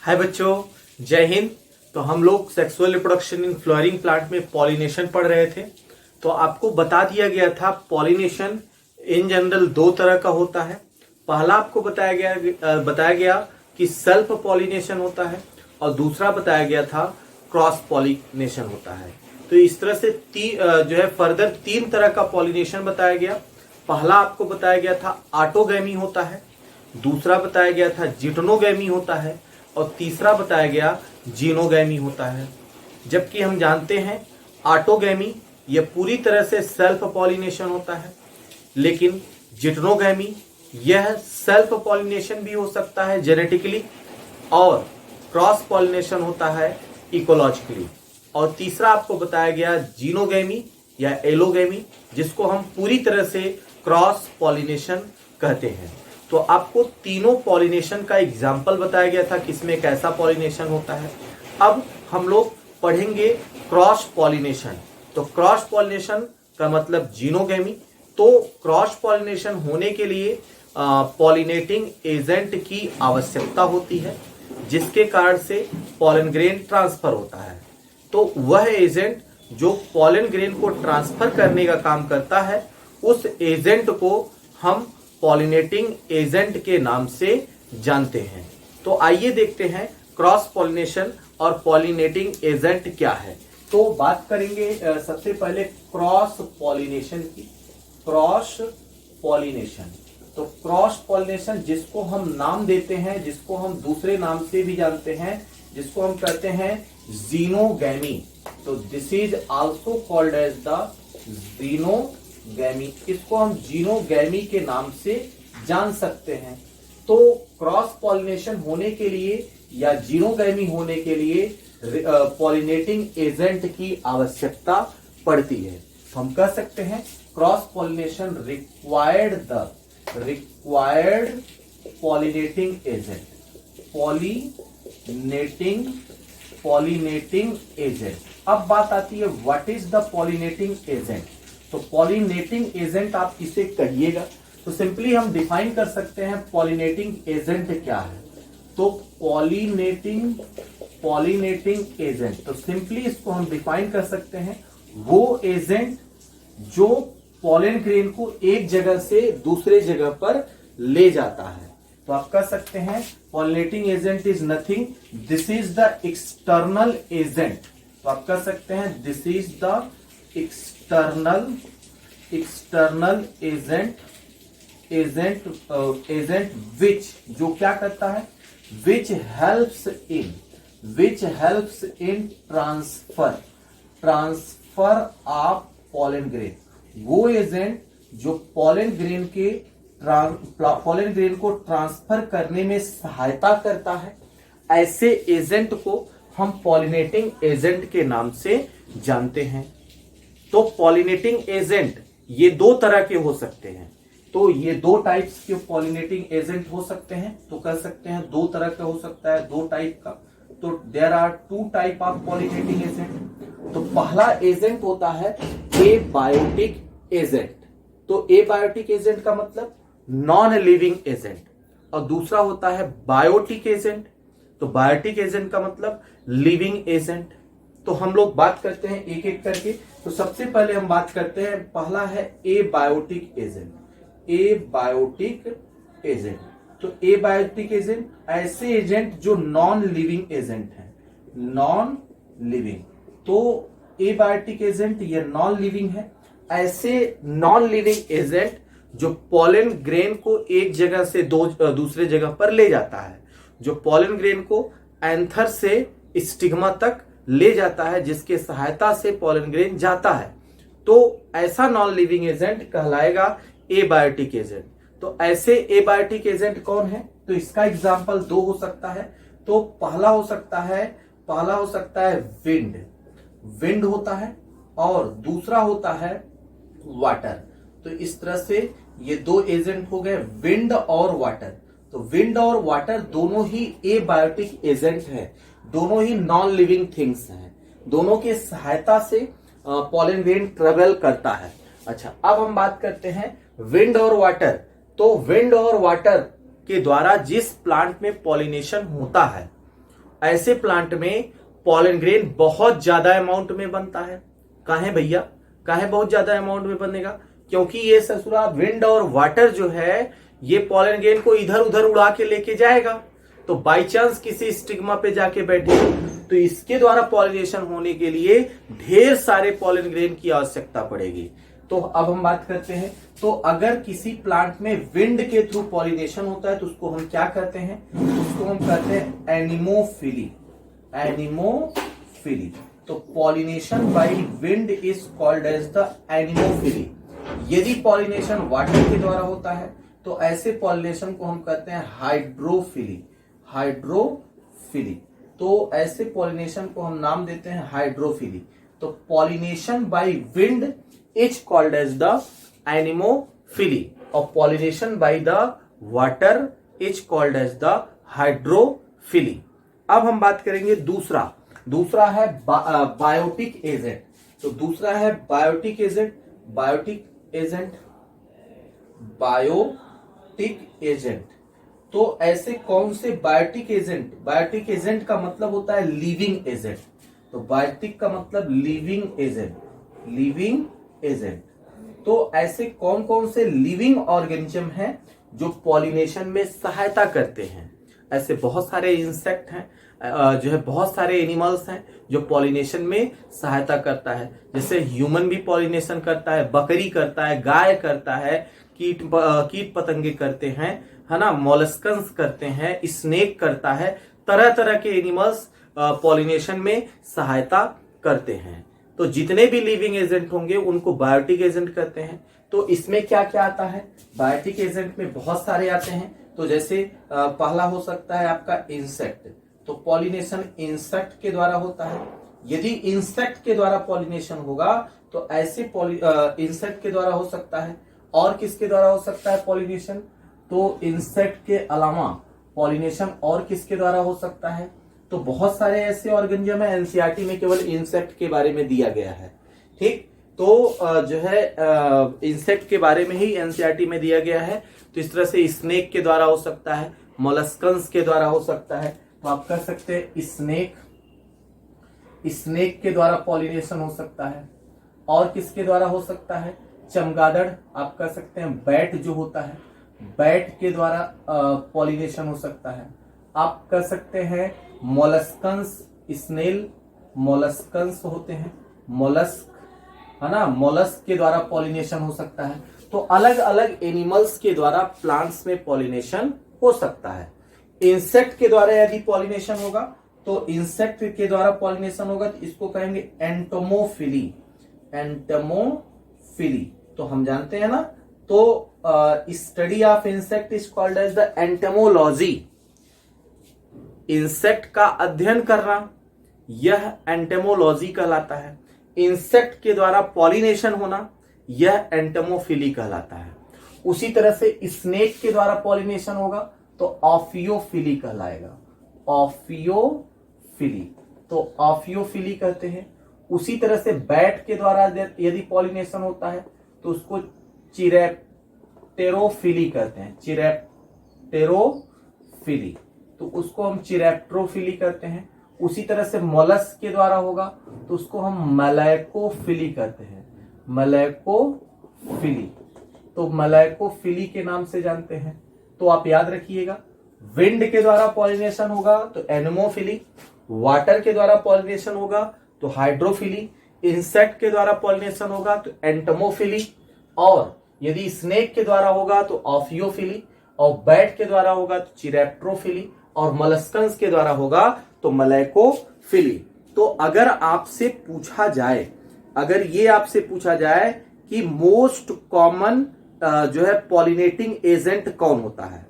हाय बच्चों, जय हिंद। तो हम लोग sexual reproduction in flowering plant में पॉलिनेशन पढ़ रहे थे। तो आपको बता दिया गया था पॉलिनेशन इन जनरल दो तरह का होता है। पहला आपको बताया गया कि सेल्फ पॉलिनेशन होता है और दूसरा बताया गया था क्रॉस पॉलिनेशन होता है। तो इस तरह से जो है फर्दर तीन तरह का पॉलिनेशन बताया गया। पहला आपको बताया गया था ऑटोगैमी होता है, दूसरा बताया गया था जिटोनोगैमी होता है और तीसरा बताया गया जीनोगैमी होता है। जबकि हम जानते हैं ऑटोगैमी यह पूरी तरह से सेल्फ पॉलिनेशन होता है, लेकिन जिटोनोगैमी यह सेल्फ पॉलिनेशन भी हो सकता है जेनेटिकली और क्रॉस पॉलिनेशन होता है इकोलॉजिकली। और तीसरा आपको बताया गया जीनोगैमी या एलोगैमी, जिसको हम पूरी तरह से क्रॉस पॉलिनेशन कहते हैं। तो आपको तीनों पॉलिनेशन का एग्जाम्पल बताया गया था किसमें कैसा पॉलिनेशन होता है। अब हम लोग पढ़ेंगे क्रॉस पॉलिनेशन। तो क्रॉस पॉलिनेशन का मतलब जीनोगैमी। तो क्रॉस पॉलिनेशन होने के लिए पॉलिनेटिंग एजेंट की आवश्यकता होती है, जिसके कारण से पॉलन ग्रेन ट्रांसफर होता है। तो वह एजेंट जो पॉलन ग्रेन को ट्रांसफर करने का काम करता है, उस एजेंट को हम पॉलिनेटिंग एजेंट के नाम से जानते हैं। तो आइए देखते हैं क्रॉस पॉलिनेशन और पॉलिनेटिंग एजेंट क्या है। तो बात करेंगे सबसे पहले क्रॉस पॉलिनेशन की। क्रॉस पॉलिनेशन, तो क्रॉस पॉलिनेशन जिसको हम नाम देते हैं, जिसको हम दूसरे नाम से भी जानते हैं, जिसको हम कहते हैं जीनोगैमी। तो this is also called as the xenogamy. इसको हम जीनोगैमी के नाम से जान सकते हैं। तो क्रॉस पॉलिनेशन होने के लिए या जीनोगैमी होने के लिए पॉलिनेटिंग एजेंट की आवश्यकता पड़ती है। तो हम कह सकते हैं cross pollination required pollinating agent. Pollinating agent. अब बात आती है what is the pollinating agent. तो पॉलिनेटिंग एजेंट आप किसे कहिएगा? तो सिंपली हम डिफाइन कर सकते हैं पॉलिनेटिंग एजेंट क्या है। तो पॉलिनेटिंग एजेंट, तो सिंपली इसको हम डिफाइन कर सकते हैं वो एजेंट जो पॉलन ग्रेन को एक जगह से दूसरे जगह पर ले जाता है। तो आप कह सकते हैं pollinating agent is nothing, this is the external agent. तो आप कह सकते हैं this is the external agent which, जो क्या करता है, which helps in transfer of pollen grain. वो एजेंट जो पॉलन ग्रेन को ट्रांसफर करने में सहायता करता है, ऐसे एजेंट को हम पॉलिनेटिंग एजेंट के नाम से जानते हैं। तो पॉलिनेटिंग एजेंट ये दो तरह के हो सकते हैं। तो ये दो टाइप्स के पॉलिनेटिंग एजेंट हो सकते हैं। तो कह सकते हैं दो तरह का हो सकता है, दो टाइप का। तो there are two type of pollinating agent. तो पहला एजेंट होता है एबायोटिक एजेंट। तो एबायोटिक एजेंट का मतलब नॉन लिविंग एजेंट, और दूसरा होता है बायोटिक एजेंट। तो बायोटिक एजेंट का मतलब लिविंग एजेंट। तो हम लोग बात करते हैं एक एक करके। तो सबसे पहले हम बात करते हैं, पहला है एबायोटिक एजेंट। एबायोटिक एजेंट, तो एबायोटिक एजेंट ऐसे एजेंट जो नॉन लिविंग एजेंट है। नॉन लिविंग, तो एबायोटिक एजेंट ये नॉन लिविंग है। ऐसे नॉन लिविंग एजेंट जो पॉलन ग्रेन को एक जगह से दूसरे जगह पर ले जाता है, जो पॉलन ग्रेन को एंथर से स्टिग्मा तक ले जाता है, जिसके सहायता से पॉलन ग्रेन जाता है। तो ऐसा नॉन लिविंग एजेंट कहलाएगा एबायोटिक एजेंट। तो ऐसे एबायोटिक एजेंट कौन है? तो इसका एग्जांपल दो हो सकता है। तो पहला हो सकता है विंड होता है, और दूसरा होता है वाटर। तो इस तरह से ये दो एजेंट हो गए, विंड और वाटर। तो विंड और वाटर दोनों ही एबायोटिक एजेंट हैं, दोनों ही नॉन लिविंग थिंग्स हैं। दोनों की सहायता से पॉलन ग्रेन ट्रेवल करता है। अच्छा, अब हम बात करते हैं विंड और वाटर। तो विंड और वाटर के द्वारा जिस प्लांट में पॉलिनेशन होता है ऐसे प्लांट में पॉलन ग्रेन बहुत ज्यादा अमाउंट में बनता है। काहे भैया, काहे बहुत ज्यादा अमाउंट में बनेगा? क्योंकि ये ससुरा विंड और वाटर जो है ये पॉलन ग्रेन को इधर उधर उड़ा के लेके जाएगा। तो बाई चांस किसी स्टिग्मा पे जाके बैठे तो इसके द्वारा पॉलिनेशन होने के लिए ढेर सारे पॉलन ग्रेन की आवश्यकता पड़ेगी। तो अब हम बात करते हैं, तो अगर किसी प्लांट में विंड के थ्रू पॉलिनेशन होता है तो उसको हम क्या कहते हैं? उसको हम कहते हैं एनिमोफिली। एनिमोफिली। तो pollination by wind is called as the anemophily. यदि पॉलिनेशन वाटर के द्वारा होता है तो ऐसे पॉलिनेशन को हम कहते हैं हाइड्रोफिली। हाइड्रोफिली। तो ऐसे पॉलिनेशन को हम नाम देते हैं हाइड्रोफिली। तो pollination by wind is called as the anemophily और pollination by the water is called as the hydrophily. अब हम बात करेंगे दूसरा है बायोटिक एजेंट। तो दूसरा है बायोटिक एजेंट। तो ऐसे कौन से बायोटिक एजेंट का मतलब होता है लिविंग एजेंट। तो बायोटिक का मतलब लिविंग एजेंट। तो ऐसे कौन कौन से लिविंग ऑर्गेनिज्म हैं जो पॉलिनेशन में सहायता करते हैं? ऐसे बहुत सारे इंसेक्ट हैं, जो है बहुत सारे एनिमल्स हैं जो पॉलिनेशन में सहायता करता है। जैसे ह्यूमन भी पॉलिनेशन करता है, बकरी करता है, गाय करता है, कीट पतंगे करते हैं, है ना, मॉलस्कन्स करते हैं, स्नेक करता है। तरह तरह के एनिमल्स पॉलिनेशन में सहायता करते हैं। तो जितने भी लिविंग एजेंट होंगे उनको बायोटिक एजेंट कहते हैं। तो इसमें क्या क्या आता है? बायोटिक एजेंट में बहुत सारे आते हैं। तो जैसे पहला हो सकता है आपका इंसेक्ट। तो पॉलिनेशन इंसेक्ट के द्वारा होता है। यदि इंसेक्ट के द्वारा पॉलिनेशन होगा तो ऐसे इंसेक्ट के द्वारा हो सकता है। और किसके द्वारा हो सकता है पॉलिनेशन? तो इंसेक्ट के अलावा पॉलिनेशन और किसके द्वारा हो सकता है? तो बहुत सारे ऐसे ऑर्गेनिज्म है, एनसीईआरटी में केवल इंसेक्ट के बारे में दिया गया है। ठीक, तो जो है इंसेक्ट के बारे में ही एनसीईआरटी में दिया गया है। तो इस तरह से स्नेक के द्वारा हो सकता है, मोलस्कन्स के द्वारा हो सकता है। तो आप कह सकते हैं स्नेक के द्वारा पॉलिनेशन हो सकता है। और किसके द्वारा हो सकता है? चमगादड़। आप कह सकते हैं बैट जो होता है, बैट के द्वारा पॉलिनेशन हो सकता है। आप कह सकते हैं मोलस्कन्स, स्नेल मोलस्कन्स होते हैं, मोलस्क, है ना, मोलस्क के द्वारा पॉलिनेशन हो सकता है। तो अलग अलग एनिमल्स के द्वारा प्लांट्स में पॉलिनेशन हो सकता है। इंसेक्ट के द्वारा यदि पॉलिनेशन होगा तो इंसेक्ट के द्वारा पॉलिनेशन होगा तो इसको कहेंगे एंटोमोफिली। तो हम जानते हैं ना, तो study of insect is called as the entomology. Insect का अध्ययन करना यह एंटोमोलॉजी कहलाता है। इंसेक्ट के द्वारा पॉलिनेशन होना यह एंटोमोफिली कहलाता है। उसी तरह से स्नेक के द्वारा पॉलिनेशन होगा तो ऑफियोफिली कहलाएगा। ऑफियोफिली, तो ऑफियोफिली कहते हैं। उसी तरह से बैट के द्वारा यदि पॉलिनेशन होता है तो उसको चिरैप्टेरोफिली कहते हैं। चिरैप्टेरोफिली, तो उसको हम चिरैप्ट्रोफिली कहते हैं। उसी तरह से मोलस्क के द्वारा होगा तो उसको हम मलैकोफिली कहते हैं। मलैकोफिली, तो मलैकोफिली के नाम से जानते हैं। तो आप याद रखिएगा, विंड के द्वारा पॉलिनेशन होगा तो एनिमोफिली, वाटर के द्वारा पॉलिनेशन होगा तो हाइड्रोफिली, इंसेक्ट के द्वारा पॉलिनेशन होगा तो एंटोमोफिली, और यदि स्नेक के द्वारा होगा तो ऑफियोफिली, और बैट के द्वारा होगा तो चिरैप्ट्रोफिली, और मलस्कन्स के द्वारा होगा तो मलैकोफिली। तो अगर आपसे पूछा जाए, अगर ये आपसे पूछा जाए कि मोस्ट कॉमन जो है पॉलिनेटिंग एजेंट कौन होता है,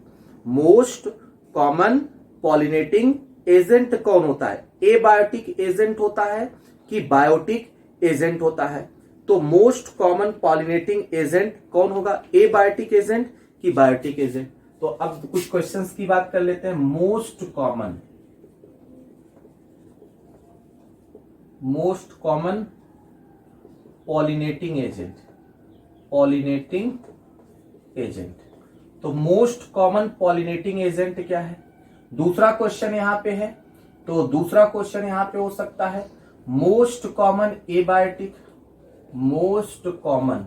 मोस्ट कॉमन पॉलिनेटिंग एजेंट कौन होता है, ए बायोटिक एजेंट होता है कि बायोटिक एजेंट होता है? तो मोस्ट कॉमन पॉलिनेटिंग एजेंट कौन होगा, ए बायोटिक एजेंट कि बायोटिक एजेंट? तो अब कुछ क्वेश्चंस की बात कर लेते हैं। मोस्ट कॉमन पॉलिनेटिंग एजेंट, तो मोस्ट कॉमन पॉलिनेटिंग एजेंट क्या है? दूसरा क्वेश्चन यहां पे है तो दूसरा क्वेश्चन यहां पे हो सकता है most common abiotic, most common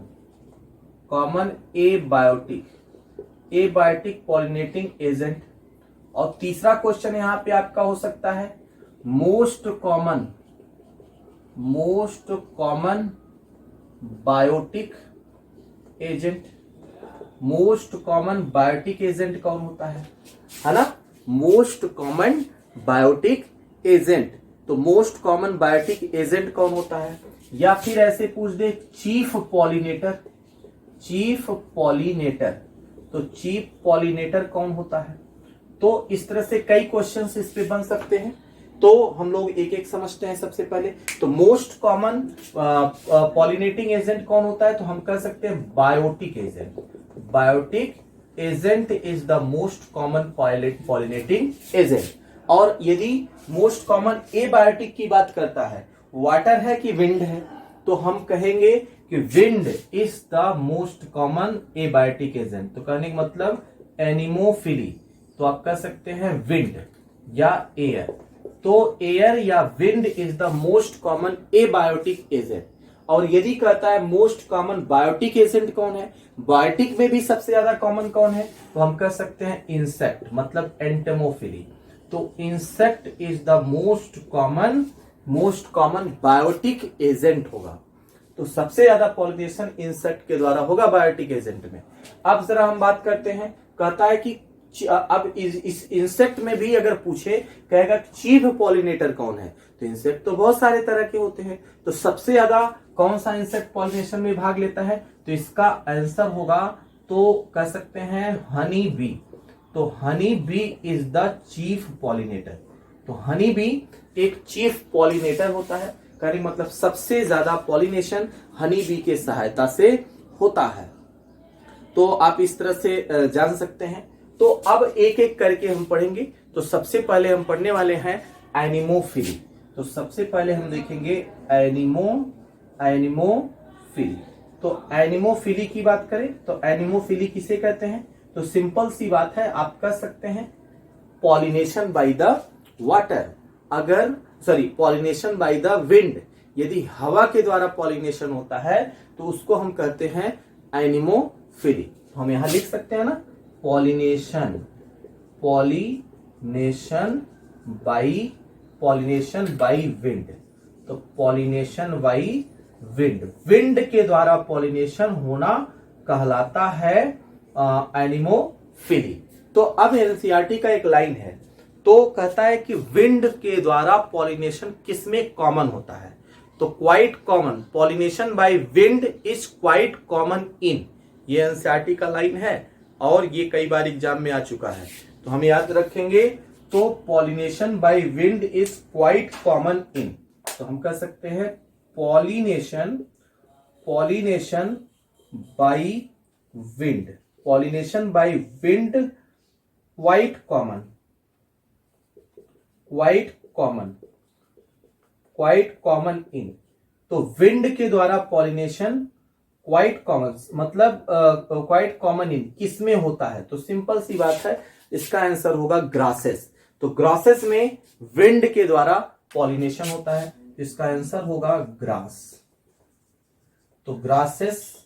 abiotic pollinating agent. और तीसरा क्वेश्चन यहां पे आपका हो सकता है most common biotic agent. Most common biotic agent कौन होता है ना? Most common biotic agent. तो मोस्ट कॉमन बायोटिक एजेंट कौन होता है? या फिर ऐसे पूछ दे चीफ पॉलिनेटर, तो चीफ पॉलिनेटर कौन होता है? तो इस तरह से कई क्वेश्चंस इस पे बन सकते हैं। तो हम लोग एक एक समझते हैं। सबसे पहले तो मोस्ट कॉमन पॉलिनेटिंग एजेंट कौन होता है? तो हम कह सकते हैं biotic agent. Biotic agent is the most common pollinating agent. और यदि मोस्ट कॉमन एबायोटिक की बात करता है, वाटर है कि विंड है, तो हम कहेंगे कि wind is the most common abiotic agent. तो कहने का मतलब एनिमोफिली, तो आप कह सकते हैं विंड या एयर। तो एयर या wind is the most common abiotic agent. और यदि कहता है मोस्ट कॉमन बायोटिक एजेंट कौन है, बायोटिक में भी सबसे ज्यादा कॉमन कौन है, तो हम कह सकते हैं इंसेक्ट, मतलब एंटेमोफिली। तो insect is the most common biotic agent होगा। तो सबसे ज्यादा पॉलिनेशन इंसेक्ट के द्वारा होगा बायोटिक एजेंट में। अब जरा हम बात करते हैं, कहता है कि अब इस इंसेक्ट में भी अगर पूछे, कहेगा चीफ पॉलिनेटर कौन है, तो इंसेक्ट तो बहुत सारे तरह के होते हैं, तो सबसे ज्यादा कौन सा इंसेक्ट पॉलिनेशन में भाग लेता है? तो इसका आंसर होगा, तो कह सकते हैं हनी बी। तो honey bee is the chief pollinator. तो हनी बी एक चीफ पॉलिनेटर होता है, कहने मतलब सबसे ज्यादा पॉलिनेशन हनी बी के सहायता से होता है। तो आप इस तरह से जान सकते हैं। तो अब एक एक करके हम पढ़ेंगे। तो सबसे पहले हम पढ़ने वाले हैं एनिमोफिली। तो सबसे पहले हम देखेंगे एनिमोफिली। तो एनिमोफिली की बात करें तो एनिमोफिली किसे कहते हैं? तो सिंपल सी बात है, आप कह सकते हैं pollination by the water, pollination by the wind. यदि हवा के द्वारा पॉलिनेशन होता है तो उसको हम कहते हैं एनिमोफिली। तो हम यहां लिख सकते हैं ना, पॉलिनेशन बाय विंड। तो पॉलिनेशन बाय विंड के द्वारा पॉलिनेशन होना कहलाता है एनिमोफिली। तो अब एनसीईआरटी का एक लाइन है, तो कहता है कि विंड के द्वारा पॉलिनेशन किसमें कॉमन होता है? तो quite common, pollination by wind is quite common in, ये एनसीईआरटी का लाइन है और ये कई बार एग्जाम में आ चुका है, तो हम याद रखेंगे। तो pollination by wind is quite common in, तो हम कह सकते हैं pollination by wind, pollination by wind quite common in. तो विंड के द्वारा पॉलिनेशन क्वाइट कॉमन, मतलब क्वाइट कॉमन इन किसमें होता है? तो सिंपल सी बात है, इसका आंसर होगा ग्रासेस। तो ग्रासेस में विंड के द्वारा पॉलिनेशन होता है, इसका आंसर होगा ग्रास। तो ग्रासेस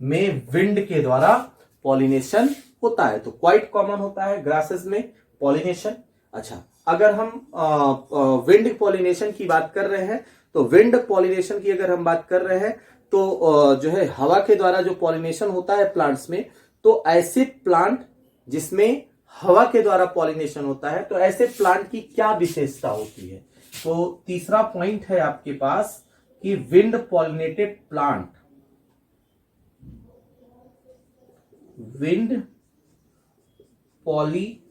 में विंड के द्वारा पॉलिनेशन होता है, तो क्वाइट कॉमन होता है ग्रासेस में पॉलिनेशन। अच्छा, अगर हम विंड पॉलिनेशन की बात कर रहे हैं, तो विंड पॉलिनेशन की अगर हम बात कर रहे हैं, तो जो है हवा के द्वारा जो पॉलिनेशन होता है प्लांट्स में, तो ऐसे प्लांट जिसमें हवा के द्वारा पॉलिनेशन होता है, तो ऐसे प्लांट की क्या विशेषता होती है? तो तीसरा पॉइंट है आपके पास कि wind pollinated plant, wind pollinated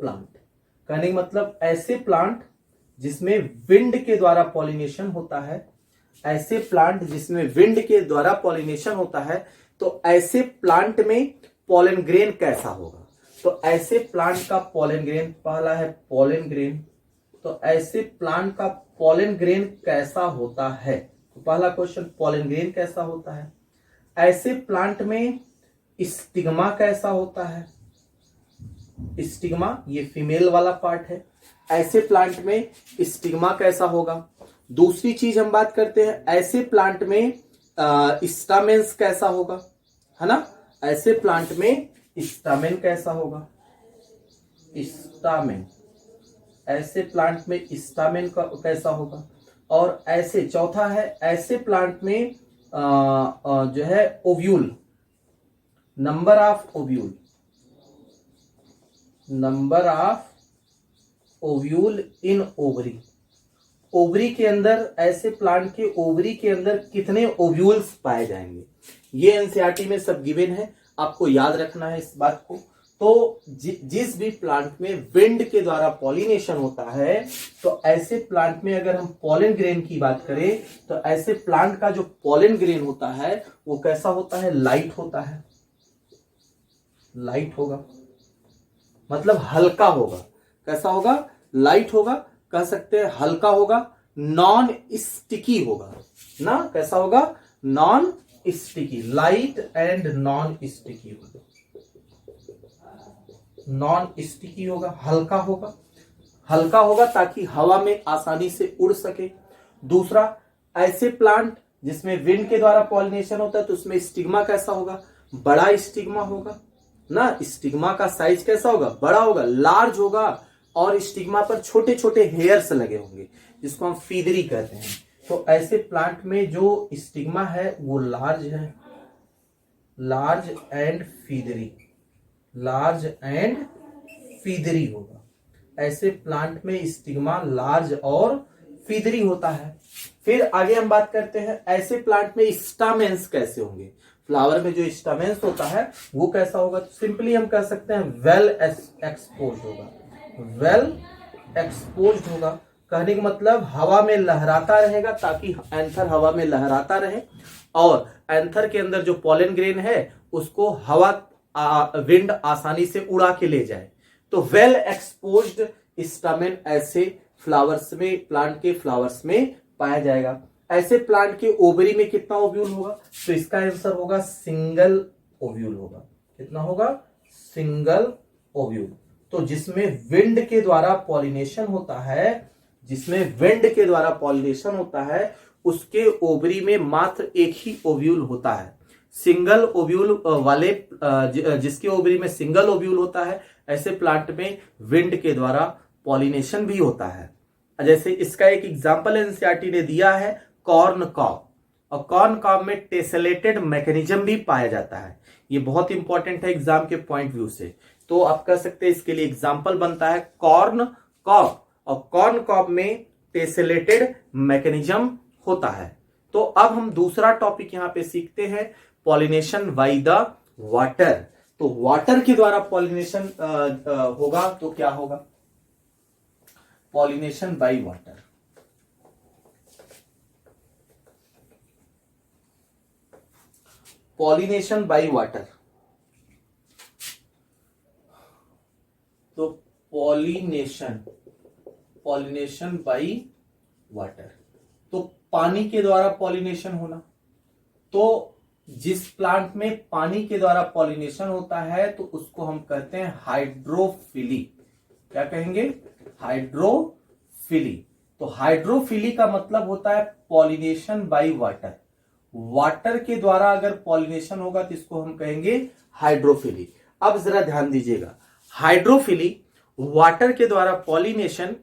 plant कहने का मतलब ऐसे प्लांट जिसमें विंड के द्वारा पॉलिनेशन होता है, ऐसे प्लांट जिसमें विंड के द्वारा पॉलिनेशन होता है, तो ऐसे प्लांट में पॉलन ग्रेन कैसा होगा? तो ऐसे प्लांट का पॉलन ग्रेन, पहला है पॉलन ग्रेन, तो ऐसे प्लांट का पॉलन ग्रेन कैसा होता है? तो पहला क्वेश्चन, पॉलन ग्रेन कैसा होता है? ऐसे प्लांट में स्टिग्मा कैसा होता है? स्टिग्मा ये फीमेल वाला पार्ट है। ऐसे प्लांट में स्टिग्मा कैसा होगा। दूसरी चीज हम बात करते हैं, ऐसे प्लांट में स्टामेन्स कैसा होगा, है ना। ऐसे प्लांट में स्टामेन कैसा होगा, स्टामेन, ऐसे प्लांट में स्टामेन कैसा होगा। और ऐसे चौथा है, ऐसे प्लांट में जो है ovule, number of ovule, number of ovule in ovary, ovary के अंदर, ऐसे प्लांट के ओवरी के अंदर कितने ओव्यूल्स पाए जाएंगे। ये एनसीईआरटी में सब गिवन है, आपको याद रखना है इस बात को। तो जिस भी प्लांट में विंड के द्वारा पॉलिनेशन होता है, तो ऐसे प्लांट में अगर हम पॉलन ग्रेन की बात करें, तो ऐसे प्लांट का जो पॉलन ग्रेन होता है वो कैसा होता है, लाइट होता है, लाइट होगा, मतलब हल्का होगा। कैसा होगा, लाइट होगा, कह सकते हैं हल्का होगा, नॉन स्टिकी होगा ना। कैसा होगा, non sticky, light and non sticky होगा, नॉन स्टिकी होगा, हल्का होगा, हल्का होगा ताकि हवा में आसानी से उड़ सके। दूसरा, ऐसे प्लांट जिसमें विंड के द्वारा पॉलिनेशन होता है, तो उसमें स्टिग्मा कैसा होगा, बड़ा स्टिग्मा होगा ना। स्टिग्मा का साइज कैसा होगा, बड़ा होगा, लार्ज होगा, और स्टिग्मा पर छोटे छोटे हेयर्स लगे होंगे जिसको हम फीदरी कहते हैं। तो ऐसे प्लांट में जो स्टिग्मा है वो लार्ज है, लार्ज एंड फीदरी, लार्ज एंड फीदरी होगा। ऐसे प्लांट में स्टिग्मा लार्ज और फीदरी होता है। फिर आगे हम बात करते हैं, ऐसे प्लांट में स्टामेन्स कैसे होंगे। फ्लावर में जो स्टामेन्स होता है वो कैसा होगा, तो सिंपली हम कह सकते हैं वेल एक्सपोज होगा, वेल एक्सपोज होगा। कहने का मतलब हवा में लहराता रहेगा, ताकि एंथर हवा में लहराता रहे, और एंथर के अंदर जो पॉलन ग्रेन है उसको हवा विंड आसानी से उड़ा के ले जाए। तो वेल एक्सपोज्ड स्टामेन ऐसे फ्लावर्स में, प्लांट के फ्लावर्स में पाया जाएगा। ऐसे प्लांट के ओवरी में कितना ओव्यूल होगा, तो इसका आंसर होगा सिंगल ओव्यूल होगा। कितना होगा, सिंगल ओव्यूल। तो जिसमें विंड के द्वारा पॉलिनेशन होता है, जिसमें विंड के द्वारा पॉलिनेशन होता है, उसके ओवरी में मात्र एक ही ओव्यूल होता है। सिंगल ओव्यूल वाले, जिसके ओवरी में सिंगल ओव्यूल होता है, ऐसे प्लांट में विंड के द्वारा पॉलिनेशन भी होता है। जैसे इसका एक एग्जांपल एनसीईआरटी ने दिया है, कॉर्न कॉब, और कॉर्न कॉब में टेसेलेटेड मैकेनिज्म भी पाया जाता है। ये बहुत इंपॉर्टेंट है एग्जाम के पॉइंट व्यू से। तो आप कह सकते हैं इसके लिए एग्जाम्पल बनता है कॉर्न कॉब, और कॉर्न कॉब में टेसेलेटेड मैकेनिज्म होता है। तो अब हम दूसरा टॉपिक यहां पे सीखते हैं, पॉलिनेशन बाय द वाटर। तो वाटर के द्वारा पॉलिनेशन होगा तो क्या होगा, pollination by water. Pollination by water, तो पॉलिनेशन, पॉलिनेशन बाय वाटर, तो पानी के द्वारा पॉलिनेशन होना। तो जिस प्लांट में पानी के द्वारा पॉलिनेशन होता है तो उसको हम कहते हैं हाइड्रोफिली। क्या कहेंगे, हाइड्रोफिली। तो हाइड्रोफिली का मतलब होता है पॉलिनेशन बाय वाटर। वाटर के द्वारा अगर पॉलिनेशन होगा तो इसको हम कहेंगे हाइड्रोफिली। अब जरा ध्यान दीजिएगा, हाइड्रोफिली वाटर के द्वारा पॉलिनेशन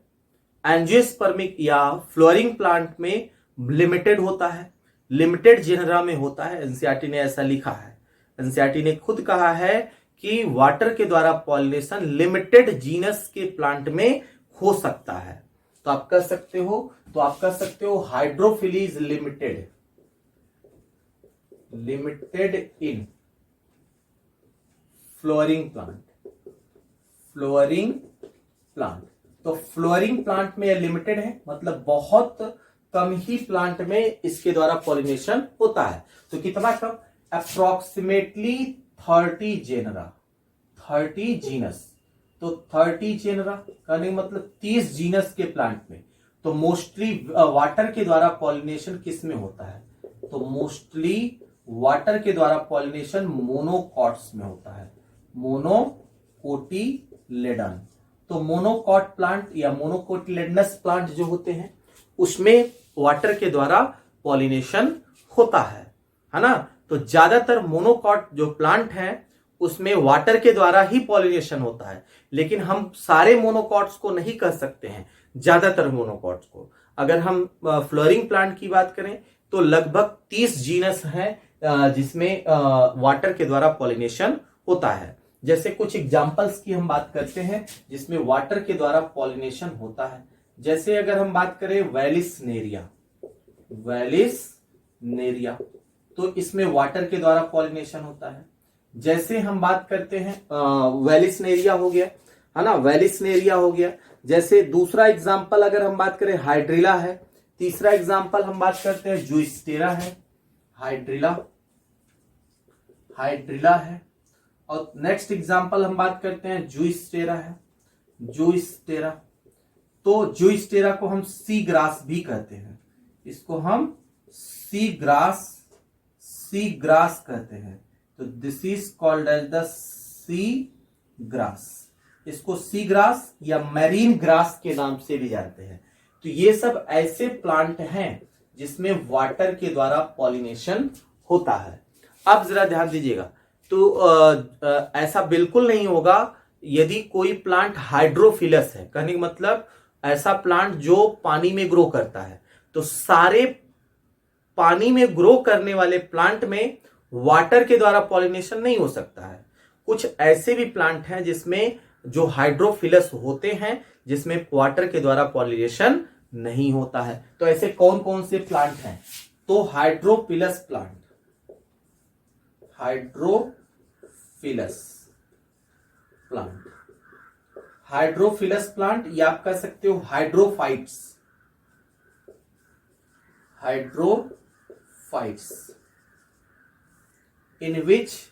एंजियोस्पर्मिक या फ्लोरिंग प्लांट में लिमिटेड होता है, लिमिटेड जेनरा में होता है। एनसीईआरटी ने ऐसा लिखा है, एनसीईआरटी ने खुद कहा है कि वाटर के द्वारा पॉलिनेशन लिमिटेड जीनस के प्लांट में हो सकता है। तो आप कह सकते हो, तो आप कह सकते हो hydrophily is limited, limited in flowering plant, flowering plant. तो फ्लोरिंग प्लांट में लिमिटेड है, मतलब बहुत कम ही प्लांट में इसके द्वारा पॉलिनेशन होता है। तो कितना कम, अप्रोक्सीमेटली 30 जेनरा, 30 जीनस। तो 30 जेनरा कहने का मतलब 30 जीनस के प्लांट में। तो मोस्टली वाटर के द्वारा पॉलिनेशन किस में होता है, तो मोस्टली वाटर के द्वारा पॉलिनेशन मोनोकॉट्स में होता है, मोनोकोटिलेडॉन्स लेडान। तो मोनोकॉट प्लांट या मोनोकोटिलेडनस प्लांट जो होते हैं उसमें वाटर के द्वारा पॉलिनेशन होता है ना। तो ज्यादातर मोनोकॉट जो प्लांट है उसमें वाटर के द्वारा ही पॉलिनेशन होता है, लेकिन हम सारे मोनोकॉट्स को नहीं कर सकते हैं, ज्यादातर मोनोकॉट्स को। अगर हम फ्लोरिंग प्लांट की बात करें तो लगभग 30 जीनस हैं जिसमें वाटर के द्वारा पॉलिनेशन होता है। जैसे कुछ एग्जांपल्स की हम बात करते हैं जिसमें वाटर के द्वारा पॉलिनेशन होता है। जैसे अगर हम बात करें वेलिसनेरिया, तो इसमें वाटर के द्वारा पॉलिनेशन होता है। जैसे हम बात करते हैं वेलिसनेरिया हो गया, है ना, वेलिसनेरिया हो गया। जैसे दूसरा एग्जांपल अगर हम बात करें हाइड्रिला है। तीसरा एग्जांपल हम बात करते हैं जुइस्टेरा है, हाइड्रिला है। और नेक्स्ट एग्जांपल हम बात करते हैं जुइस्टेरा है, तो जुइस्टेरा को हम सी ग्रास भी कहते हैं, इसको हम सी ग्रास कहते हैं। तो this is called as the sea grass. इसको सी ग्रास या मैरीन ग्रास के नाम से भी जानते हैं। तो ये सब ऐसे प्लांट हैं जिसमें वाटर के द्वारा पॉलिनेशन होता है। अब जरा ध्यान दीजिएगा, तो ऐसा बिल्कुल नहीं होगा यदि कोई प्लांट हाइड्रोफिलस है, कहने का मतलब ऐसा प्लांट जो पानी में ग्रो करता है। तो सारे पानी में ग्रो करने वाले प्लांट में वाटर के द्वारा पॉलिनेशन नहीं हो सकता है। कुछ ऐसे भी प्लांट हैं जिसमें जो हाइड्रोफिलस होते हैं जिसमें वाटर के द्वारा पॉलिनेशन नहीं होता है। तो ऐसे कौन कौन से प्लांट हैं? तो हाइड्रोफिलस प्लांट या आप कह सकते हो hydrophytes, in which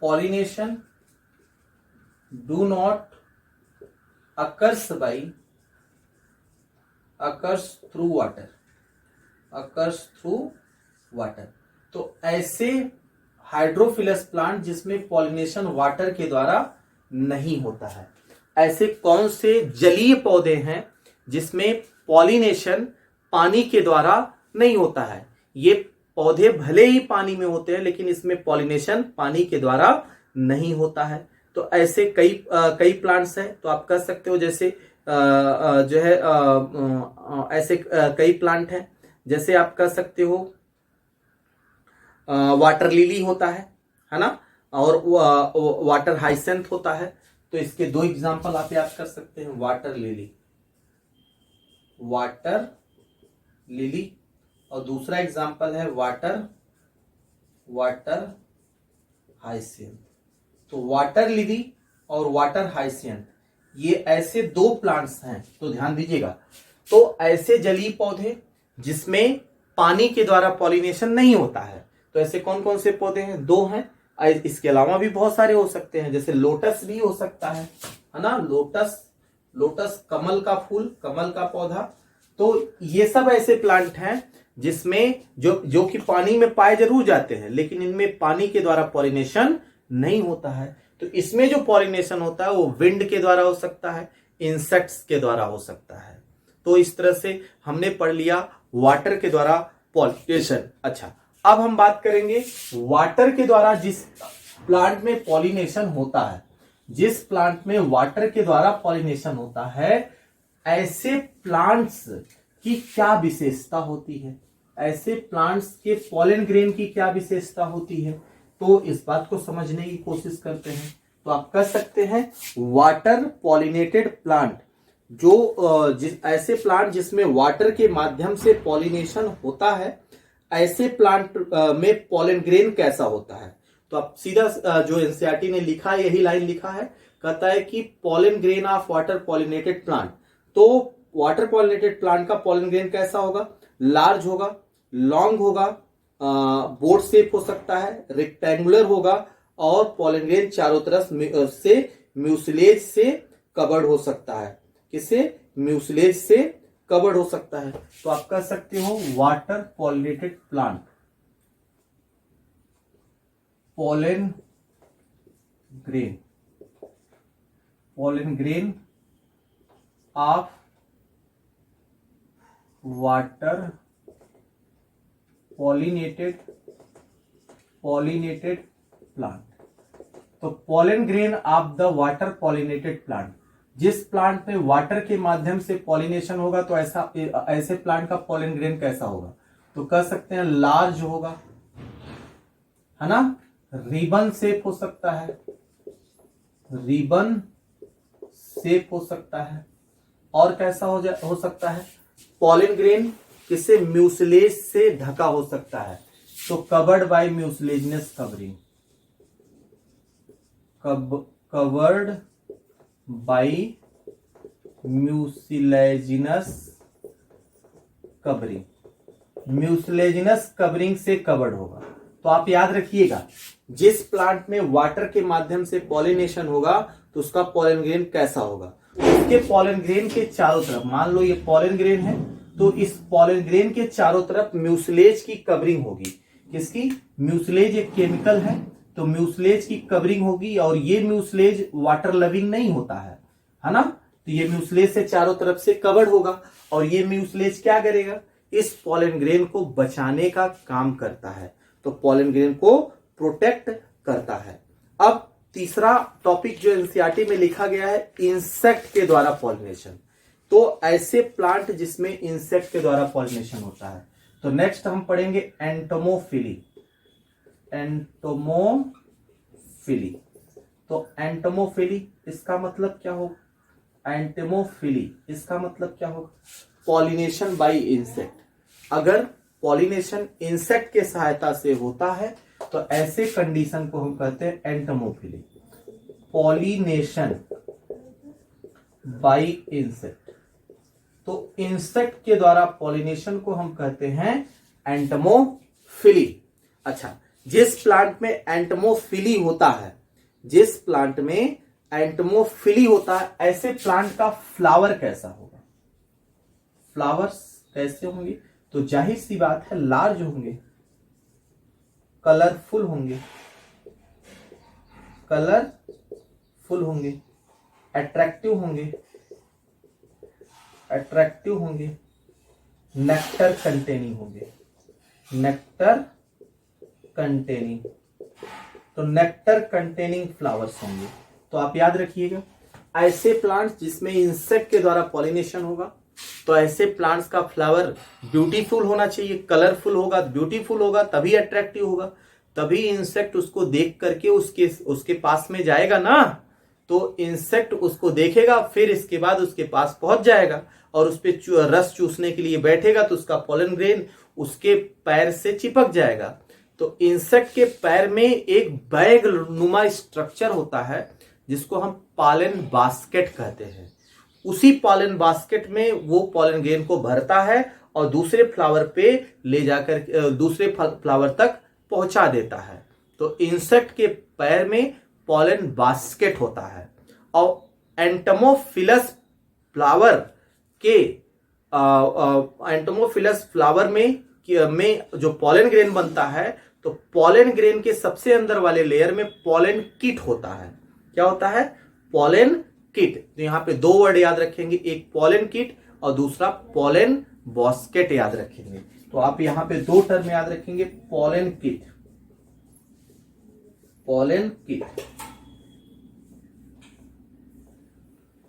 pollination do not occurs through water। तो ऐसे हाइड्रोफिलस प्लांट जिसमें पॉलिनेशन वाटर के द्वारा नहीं होता है। ऐसे कौन से जलीय पौधे हैं जिसमें पॉलिनेशन पानी के द्वारा नहीं होता है? ये पौधे भले ही पानी में होते हैं लेकिन इसमें पॉलिनेशन पानी के द्वारा नहीं होता है। तो ऐसे कई प्लांट्स हैं। तो आप कह सकते हो जैसे जो है ऐसे कई प्लांट हैं। जैसे आप कह सकते हो वाटर लिली होता है ना, और वाटर हाइसेंथ होता है। तो इसके दो एग्जांपल आप याद कर सकते हैं, वाटर लिली और दूसरा एग्जांपल है वाटर हाइसियंथ। तो वाटर लिली और वाटर हाइसियंथ ये ऐसे दो प्लांट्स हैं। तो ध्यान दीजिएगा, तो ऐसे जलीय पौधे जिसमें पानी के द्वारा पॉलिनेशन नहीं होता है। तो ऐसे कौन कौन से पौधे हैं? दो हैं। इसके अलावा भी बहुत सारे हो सकते हैं, जैसे लोटस भी हो सकता है ना, लोटस कमल का फूल, कमल का पौधा। तो ये सब ऐसे प्लांट हैं जिसमें जो कि पानी में पाए जरूर जाते हैं लेकिन इनमें पानी के द्वारा पॉलिनेशन नहीं होता है। तो इसमें जो पॉलिनेशन होता है वो विंड के द्वारा हो सकता है, इंसेक्ट्स के द्वारा हो सकता है। तो इस तरह से हमने पढ़ लिया वाटर के द्वारा पॉलिनेशन। अच्छा, अब हम बात करेंगे वाटर के द्वारा जिस प्लांट में पॉलिनेशन होता है, जिस प्लांट में वाटर के द्वारा पॉलिनेशन होता है, ऐसे प्लांट्स की क्या विशेषता होती है, ऐसे प्लांट्स के पॉलन ग्रेन की क्या विशेषता होती है। तो इस बात को समझने की कोशिश करते हैं। तो आप कह सकते हैं वाटर पॉलिनेटेड प्लांट, जो ऐसे प्लांट जिसमें वाटर के माध्यम से पॉलिनेशन होता है, ऐसे प्लांट में पॉलन ग्रेन कैसा होता है। तो आप सीधा जो एनसीईआरटी ने लिखा है यही लाइन लिखा है, कहता है कि pollen grain of water pollinated plant. तो वाटर पॉलिनेटेड प्लांट का पॉलन ग्रेन कैसा होगा? लार्ज होगा, लॉन्ग होगा, बोट शेप हो सकता है, रेक्टेंगुलर होगा और पॉलन ग्रेन चारों तरफ से म्यूसिलेज से कवर्ड हो सकता है। किससे? म्यूसिलेज से कवर्ड हो सकता है। तो आप कह सकते हो water pollinated plant, pollen grain, pollen grain of water pollinated plant. तो pollen grain of the water pollinated plant, जिस प्लांट में वाटर के माध्यम से पॉलिनेशन होगा तो ऐसे प्लांट का पोलन ग्रेन कैसा होगा? तो कह सकते हैं लार्ज होगा, है ना, रिबन शेप हो सकता है, रिबन शेप हो सकता है। और कैसा हो सकता है? पोलन ग्रेन किससे? म्यूसिलेज से ढका हो सकता है, तो covered by mucilaginous covering, covered by mucilaginous covering, mucilaginous covering से कवर्ड होगा। तो आप याद रखिएगा, जिस प्लांट में वाटर के माध्यम से पॉलिनेशन होगा तो उसका पोलन ग्रेन कैसा होगा? उसके पोलन ग्रेन के चारों तरफ, मान लो ये पोलन ग्रेन है, तो इस पोलन ग्रेन के चारों तरफ म्यूसिलेज की कवरिंग होगी। किसकी? म्यूसिलेज एक केमिकल है, तो म्यूसिलेज की कवरिंग होगी। और ये म्यूसिलेज वाटर लविंग नहीं होता है ना, तो ये म्यूसिलेज से चारों तरफ से कवर्ड होगा। और ये म्यूसिलेज क्या करेगा? इस पोलन ग्रेन को बचाने का काम करता है, तो पोलन ग्रेन को प्रोटेक्ट करता है। अब तीसरा टॉपिक जो एनसीईआरटी में लिखा गया है, इंसेक्ट के द्वारा पॉलिनेशन। तो ऐसे प्लांट जिसमें इंसेक्ट के द्वारा पॉलिनेशन होता है। तो नेक्स्ट हम पढ़ेंगे एंटोमोफिली, एंटोमोफिली। तो एंटोमोफिली इसका मतलब क्या होगा? एंटोमोफिली इसका मतलब क्या होगा? Pollination by insect. अगर पॉलिनेशन इंसेक्ट के सहायता से होता है तो ऐसे कंडीशन को हम कहते हैं एंटोमोफिली, पॉलिनेशन बाय इंसेक्ट। तो इंसेक्ट के द्वारा पॉलिनेशन को हम कहते हैं एंटोमोफिली। अच्छा, जिस प्लांट में एंटोमोफिली होता है, जिस प्लांट में एंटोमोफिली होता है, ऐसे प्लांट का फ्लावर कैसा होगा? फ्लावर्स कैसे होंगे? तो जाहिर सी बात है लार्ज होंगे, कलरफुल होंगे, कलरफुल होंगे, अट्रैक्टिव होंगे, अट्रैक्टिव होंगे, नेक्टर कंटेनिंग होंगे, नेक्टर कंटेनिंग। तो नेक्टर कंटेनिंग फ्लावर्स होंगे। तो आप याद रखिएगा, ऐसे प्लांट्स जिसमें इंसेक्ट के द्वारा पॉलिनेशन होगा, तो ऐसे प्लांट्स का फ्लावर ब्यूटीफुल होना चाहिए, कलरफुल होगा, ब्यूटीफुल होगा, तभी अट्रैक्टिव होगा, तभी इंसेक्ट उसको देख करके उसके पास में जाएगा ना। तो इंसेक्ट उसको देखेगा, फिर इसके बाद उसके पास पहुंच जाएगा और उस पे रस चूसने के लिए बैठेगा, तो उसका पोलन ग्रेन उसके पैर से चिपक जाएगा। तो इंसेक्ट के पैर में एक बैग नुमा स्ट्रक्चर होता है जिसको हम पॉलन बास्केट कहते हैं। उसी पॉलन बास्केट में वो पॉलन ग्रेन को भरता है और दूसरे फ्लावर पे ले जाकर दूसरे फ्लावर तक पहुंचा देता है। तो इंसेक्ट के पैर में पॉलन बास्केट होता है। और एंटोमोफिलस फ्लावर के एंटोमोफिलस फ्लावर में जो पॉलन ग्रेन बनता है, तो पॉलन ग्रेन के सबसे अंदर वाले लेयर में पॉलन किट होता है। क्या होता है? Pollen kit. तो यहां पे दो वर्ड याद रखेंगे, एक पॉलन किट और दूसरा पॉलन बास्केट याद रखेंगे। तो आप यहां पे दो टर्म याद रखेंगे, pollen kit, pollen kit,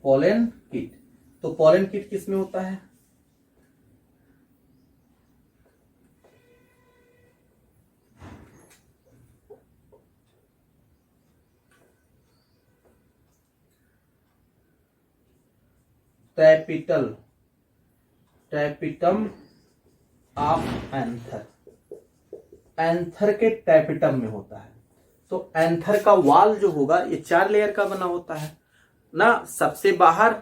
pollen kit. तो पॉलन किट किसमें होता है? टैपिटल, टैपिटम ऑफ एंथर, एंथर के टैपिटम में होता है। तो एंथर का वाल जो होगा ये 4 लेयर का बना होता है ना। सबसे बाहर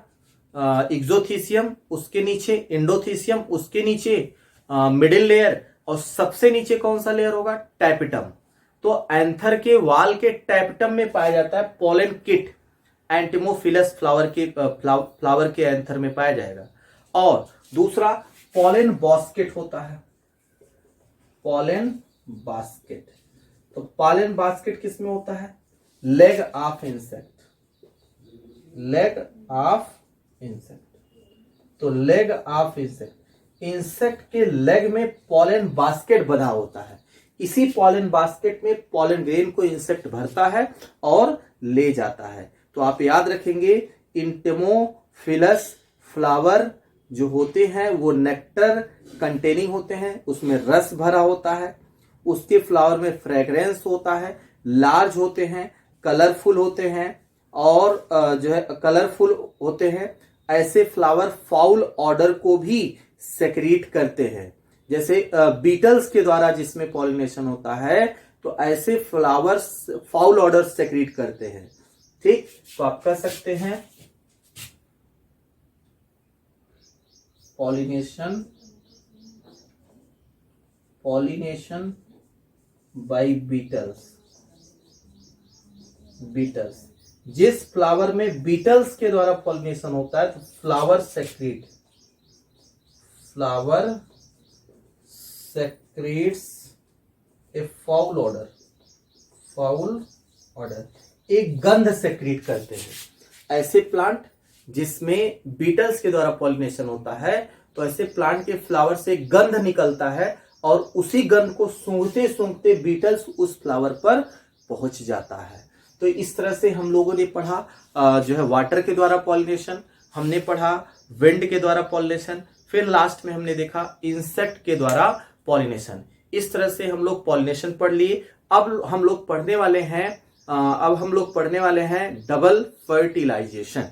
एक्सोथीसियम, उसके नीचे एंडोथीसियम, उसके नीचे मिडिल लेयर और सबसे नीचे कौन सा लेयर होगा? टैपिटम। तो एंथर के वाल के टैपिटम में पाया जाता है पॉलन किट। एंटोमोफिलस फ्लावर के एंथर में पाया जाएगा। और दूसरा पॉलन बास्केट होता है, पॉलन बास्केट। तो पॉलन बास्केट किस में होता है? Leg of insect, leg of insect. तो लेग ऑफ इंसेक्ट, इंसेक्ट के लेग में पॉलन बास्केट बना होता है। इसी पॉलन बास्केट में पॉलन ग्रेन को इंसेक्ट भरता है और ले जाता है। तो आप याद रखेंगे इंटेमोफिलस फ्लावर जो होते हैं वो नेक्टर कंटेनिंग होते हैं, उसमें रस भरा होता है, उसके फ्लावर में फ्रेग्रेंस होता है, लार्ज होते हैं, कलरफुल होते हैं और जो है कलरफुल होते हैं। ऐसे फ्लावर फाउल ऑर्डर को भी सेक्रीट करते हैं, जैसे बीटल्स के द्वारा जिसमें पॉलिनेशन होता है, तो ऐसे फ्लावर्स फाउल ऑर्डर सेक्रीट करते हैं। ठीक, तो आप कह सकते हैं pollination, pollination by beetles, beetles. जिस फ्लावर में बीटल्स के द्वारा पॉलिनेशन होता है तो flower secrete, flower secretes a foul odour, foul odour, एक गंध सेक्रेट करते हैं। ऐसे प्लांट जिसमें बीटल्स के द्वारा पॉलिनेशन होता है, तो ऐसे प्लांट के फ्लावर से गंध निकलता है और उसी गंध को सूंघते सूंघते बीटल्स उस फ्लावर पर पहुंच जाता है। तो इस तरह से हम लोगों ने पढ़ा जो है वाटर के द्वारा पॉलिनेशन, हमने पढ़ा विंड के द्वारा पॉलिनेशन, फिर लास्ट में हमने देखा इंसेक्ट के द्वारा पॉलिनेशन। इस तरह से हम लोग पॉलिनेशन पढ़ लिए। अब हम लोग पढ़ने वाले हैं डबल फर्टिलाइजेशन।